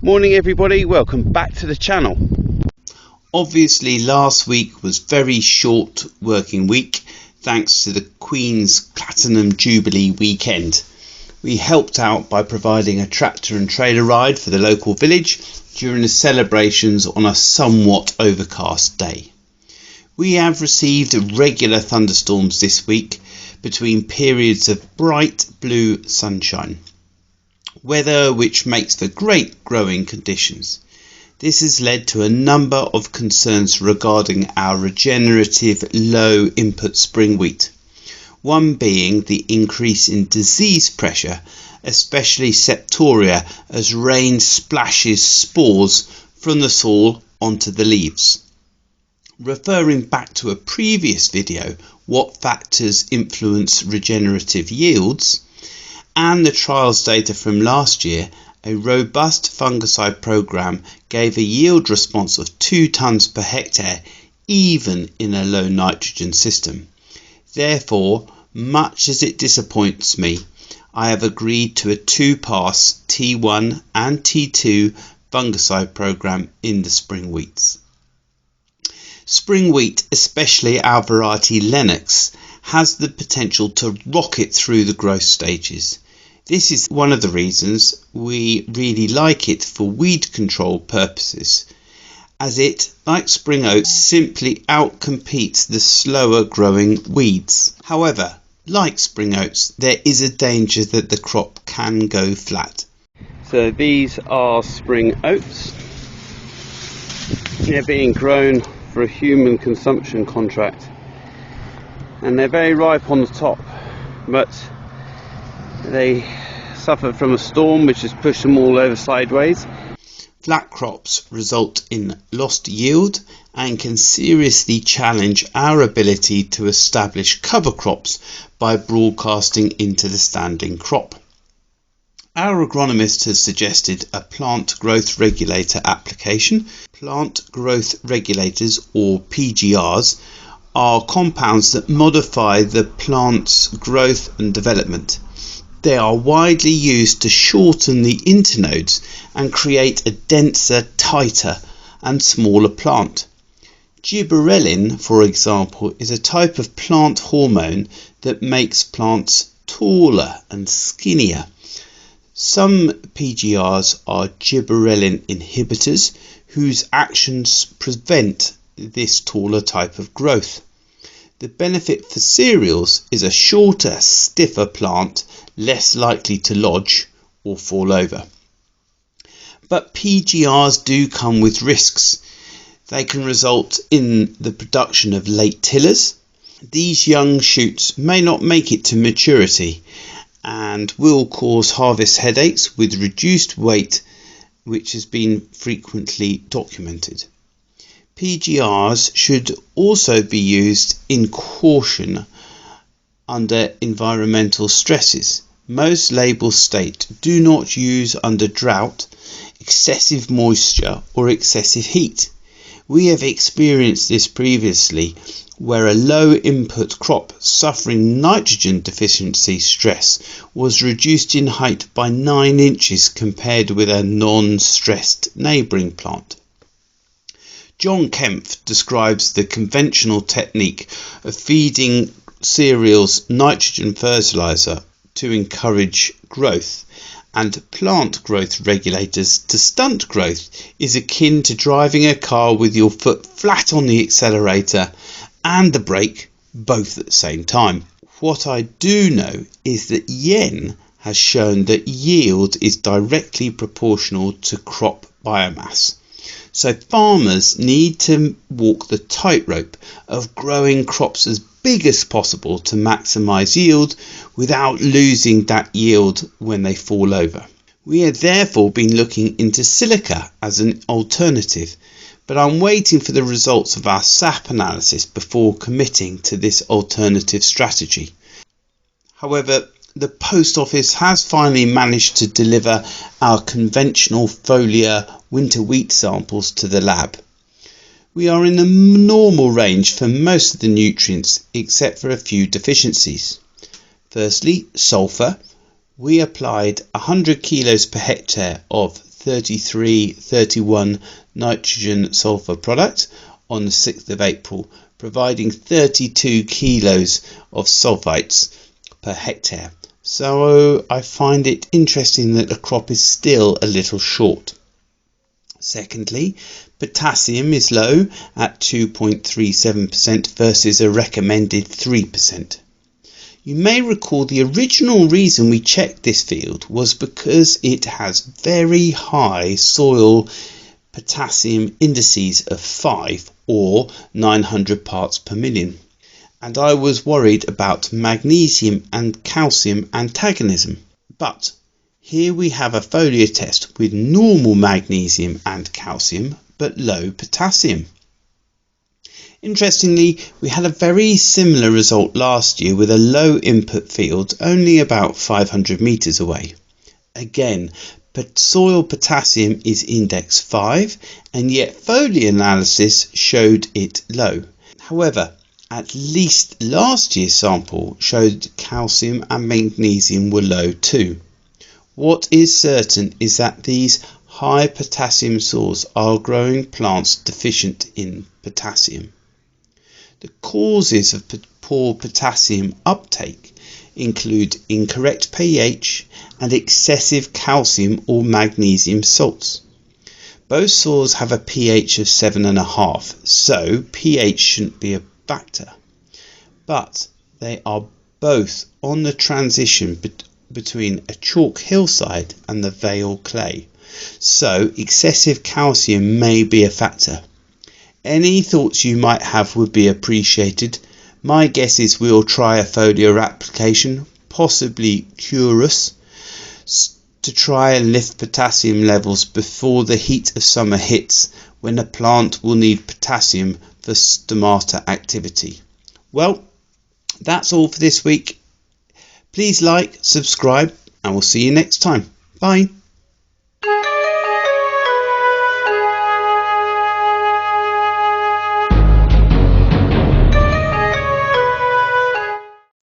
Morning everybody, welcome back to the channel. Obviously last week was very short working week thanks to the Queen's Platinum Jubilee weekend. We helped out by providing a tractor and trailer ride for the local village during the celebrations on a somewhat overcast day. We have received regular thunderstorms this week between periods of bright blue sunshine. Weather which makes for great growing conditions. This has led to a number of concerns regarding our regenerative low input spring wheat. One being the increase in disease pressure, especially septoria, as rain splashes spores from the soil onto the leaves. Referring back to a previous video, what factors influence regenerative yields, and the trials data from last year, a robust fungicide program gave a yield response of 2 tonnes per hectare even in a low nitrogen system. Therefore, much as it disappoints me, I have agreed to a 2-pass T1 and T2 fungicide program in the spring wheats. Spring wheat, especially our variety Lennox, has the potential to rocket through the growth stages. This is one of the reasons we really like it for weed control purposes, as it, like spring oats, simply outcompetes the slower growing weeds. However, like spring oats, there is a danger that the crop can go flat. So these are spring oats. They're being grown for a human consumption contract, and they're very ripe on the top, but they suffered from a storm which has pushed them all over sideways. Flat crops result in lost yield and can seriously challenge our ability to establish cover crops by broadcasting into the standing crop. Our agronomist has suggested a plant growth regulator application. Plant growth regulators, or PGRs, are compounds that modify the plant's growth and development. They are widely used to shorten the internodes and create a denser, tighter and smaller plant. Gibberellin, for example, is a type of plant hormone that makes plants taller and skinnier. Some PGRs are gibberellin inhibitors whose actions prevent this taller type of growth. The benefit for cereals is a shorter, stiffer plant, less likely to lodge or fall over. But PGRs do come with risks. They can result in the production of late tillers. These young shoots may not make it to maturity and will cause harvest headaches with reduced weight, which has been frequently documented. PGRs should also be used in caution under environmental stresses. Most labels state do not use under drought, excessive moisture or excessive heat. We have experienced this previously, where a low input crop suffering nitrogen deficiency stress was reduced in height by 9 inches compared with a non-stressed neighbouring plant. John Kempf describes the conventional technique of feeding cereals nitrogen fertilizer to encourage growth, and plant growth regulators to stunt growth is akin to driving a car with your foot flat on the accelerator and the brake both at the same time. What I do know is that Yen has shown that yield is directly proportional to crop biomass. So farmers need to walk the tightrope of growing crops as big as possible to maximise yield without losing that yield when they fall over. We have therefore been looking into silica as an alternative, but I'm waiting for the results of our SAP analysis before committing to this alternative strategy. However, the post office has finally managed to deliver our conventional foliar winter wheat samples to the lab. We are in the normal range for most of the nutrients except for a few deficiencies. Firstly, sulphur. We applied 100 kilos per hectare of 3331 nitrogen sulfur product on the 6th of April, providing 32 kilos of sulfites per hectare. So I find it interesting that the crop is still a little short. Secondly, potassium is low at 2.37% versus a recommended 3%. You may recall the original reason we checked this field was because it has very high soil potassium indices of 5 or 900 parts per million, and I was worried about magnesium and calcium antagonism. But here we have a foliar test with normal magnesium and calcium but low potassium. Interestingly, we had a very similar result last year with a low input field only about 500 meters away. Again, soil potassium is index 5, and yet foliar analysis showed it low. However, at least last year's sample showed calcium and magnesium were low too. What is certain is that these high potassium soils are growing plants deficient in potassium. The causes of poor potassium uptake include incorrect pH and excessive calcium or magnesium salts. Both soils have a pH of 7.5, so pH shouldn't be a factor. But they are both on the transition between a chalk hillside and the vale clay, so excessive calcium may be a factor. Any thoughts you might have would be appreciated. My guess is we'll try a foliar application, possibly Curus, to try and lift potassium levels before the heat of summer hits, when the plant will need potassium for stomata activity. Well, that's all for this week. Please like, subscribe, and we'll see you next time. Bye.